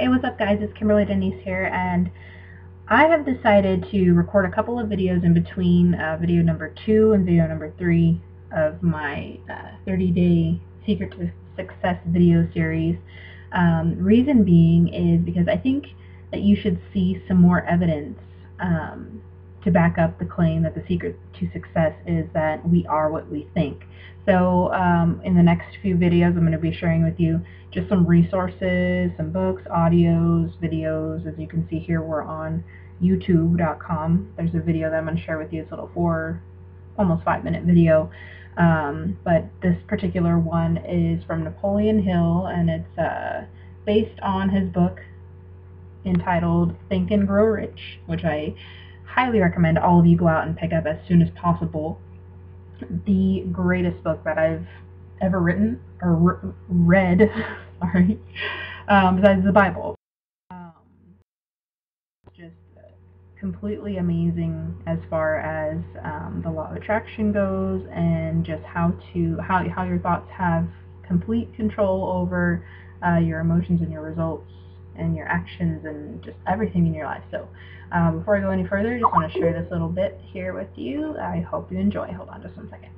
Hey, what's up guys, it's Kimberly Denise here, and I have decided to record a couple of videos in between video number 2 and video number 3 of my 30-day Secret to Success video series. Reason being is because I think that you should see some more evidence to back up the claim that the secret to success is that we are what we think. So in the next few videos I'm going to be sharing with you just some resources, some books, audios, videos. As you can see here, we're on youtube.com. There's a video that I'm going to share with you. It's a little almost 5-minute video. But this particular one is from Napoleon Hill, and it's based on his book entitled Think and Grow Rich, which I highly recommend all of you go out and pick up as soon as possible. The greatest book that I've ever written or read, sorry, besides the Bible. Just completely amazing as far as the law of attraction goes, and just how your thoughts have complete control over your emotions and your results and your actions and just everything in your life. So before I go any further, I just want to share this little bit here with you. I hope you enjoy. Hold on just 1 second.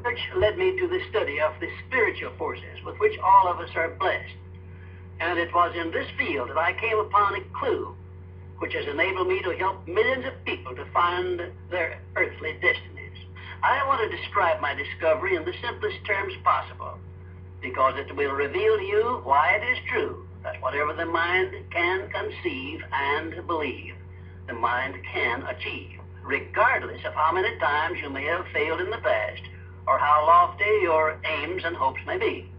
Which led me to the study of the spiritual forces with which all of us are blessed. And it was in this field that I came upon a clue which has enabled me to help millions of people to find their earthly destinies. I want to describe my discovery in the simplest terms possible, because it will reveal to you why it is true that whatever the mind can conceive and believe, the mind can achieve, regardless of how many times you may have failed in the past or how lofty your aims and hopes may be.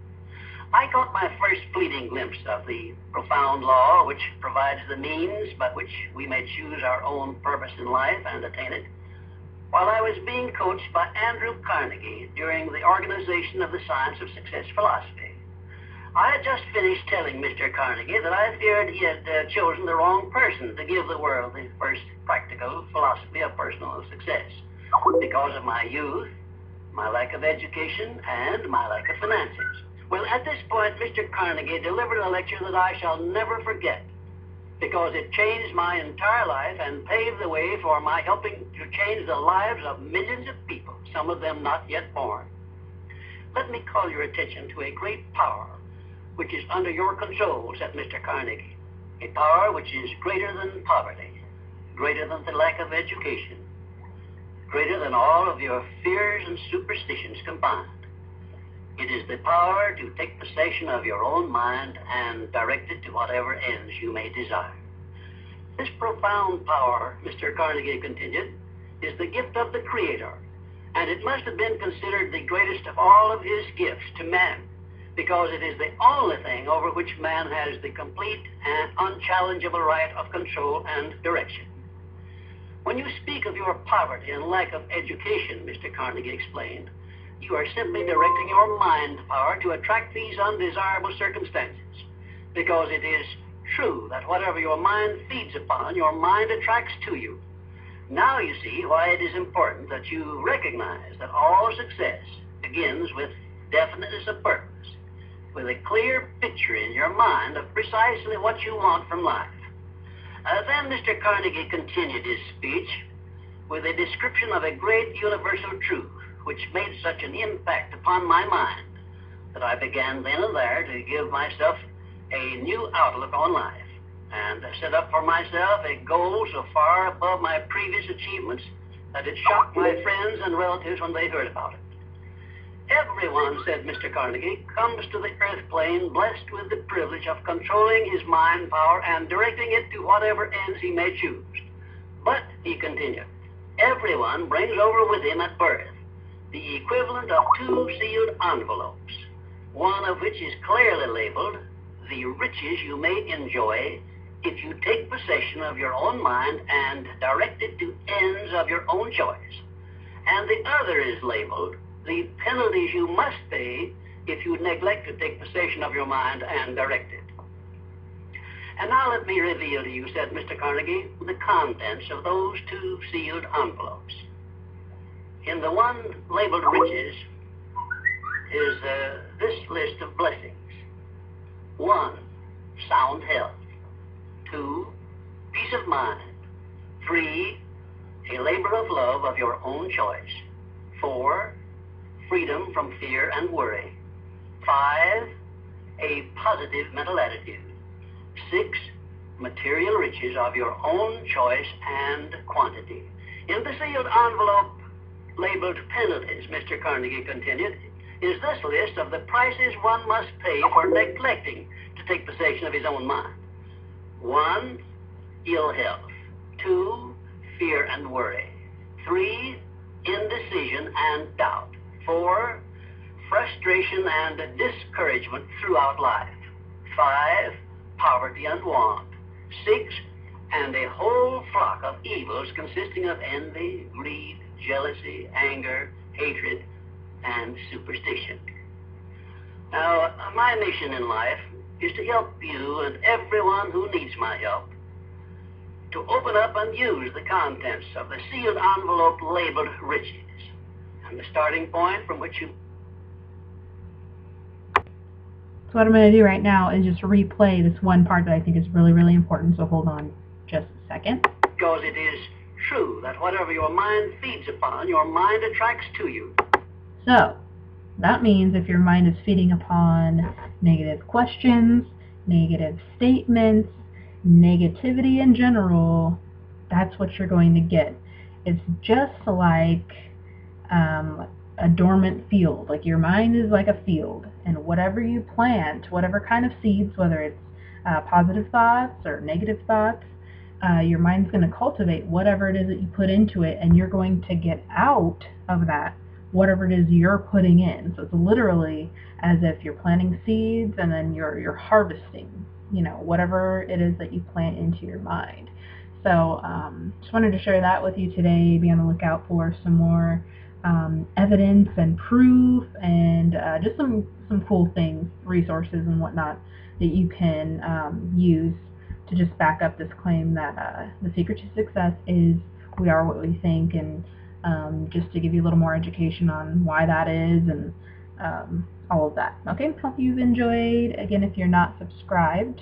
I got my first fleeting glimpse of the profound law which provides the means by which we may choose our own purpose in life and attain it, while I was being coached by Andrew Carnegie during the organization of the Science of Success philosophy. I had just finished telling Mr. Carnegie that I feared he had chosen the wrong person to give the world the first practical philosophy of personal success, because of my youth, my lack of education, and my lack of finances. Well, at this point, Mr. Carnegie delivered a lecture that I shall never forget, because it changed my entire life and paved the way for my helping to change the lives of millions of people, some of them not yet born. Let me call your attention to a great power which is under your control, said Mr. Carnegie. A power which is greater than poverty, greater than the lack of education, greater than all of your fears and superstitions combined. It is the power to take possession of your own mind and direct it to whatever ends you may desire. This profound power, Mr. Carnegie continued, is the gift of the Creator, and it must have been considered the greatest of all of his gifts to man, because it is the only thing over which man has the complete and unchallengeable right of control and direction. When you speak of your poverty and lack of education, Mr. Carnegie explained, you are simply directing your mind power to attract these undesirable circumstances, because it is true that whatever your mind feeds upon, your mind attracts to you. Now you see why it is important that you recognize that all success begins with definiteness of purpose, with a clear picture in your mind of precisely what you want from life. Then Mr. Carnegie continued his speech with a description of a great universal truth which made such an impact upon my mind that I began then and there to give myself a new outlook on life and set up for myself a goal so far above my previous achievements that it shocked my friends and relatives when they heard about it. Everyone, said Mr. Carnegie, comes to the earth plane blessed with the privilege of controlling his mind power and directing it to whatever ends he may choose. But, he continued, everyone brings over with him at birth the equivalent of 2 sealed envelopes, one of which is clearly labeled, the riches you may enjoy if you take possession of your own mind and direct it to ends of your own choice. And the other is labeled, the penalties you must pay if you neglect to take possession of your mind and direct it. And now let me reveal to you, said Mr. Carnegie, the contents of those 2 sealed envelopes. In the one labeled riches is this list of blessings. 1. sound health. 2, peace of mind. 3, a labor of love of your own choice. 4, freedom from fear and worry. 5, a positive mental attitude. 6, material riches of your own choice and quantity. In the sealed envelope labeled penalties, Mr. Carnegie continued, is this list of the prices one must pay for neglecting to take possession of his own mind. 1, ill health. 2, fear and worry. 3, indecision and doubt. 4, frustration and discouragement throughout life. 5, poverty and want. 6, and a whole flock of evils consisting of envy, greed, jealousy, anger, hatred, and superstition. Now, my mission in life is to help you and everyone who needs my help to open up and use the contents of the sealed envelope labeled riches. And the starting point from which you... So what I'm going to do right now is just replay this one part that I think is really, really important, so hold on just a second. Because it is true that whatever your mind feeds upon, your mind attracts to you. So, that means if your mind is feeding upon negative questions, negative statements, negativity in general, that's what you're going to get. It's just like a dormant field. Like your mind is like a field, and whatever you plant, whatever kind of seeds, whether it's positive thoughts or negative thoughts, your mind's going to cultivate whatever it is that you put into it, and you're going to get out of that whatever it is you're putting in. So it's literally as if you're planting seeds and then you're harvesting, you know, whatever it is that you plant into your mind. So just wanted to share that with you today. Be on the lookout for some more evidence and proof and just some cool things, resources and whatnot that you can use to just back up this claim that the secret to success is we are what we think, and just to give you a little more education on why that is and all of that. Okay, hope you've enjoyed. Again, if you're not subscribed,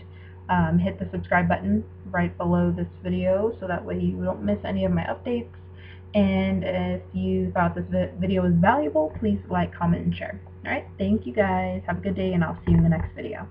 hit the subscribe button right below this video so that way you don't miss any of my updates. And if you thought this video was valuable, please like, comment, and share. Alright, thank you guys. Have a good day, and I'll see you in the next video.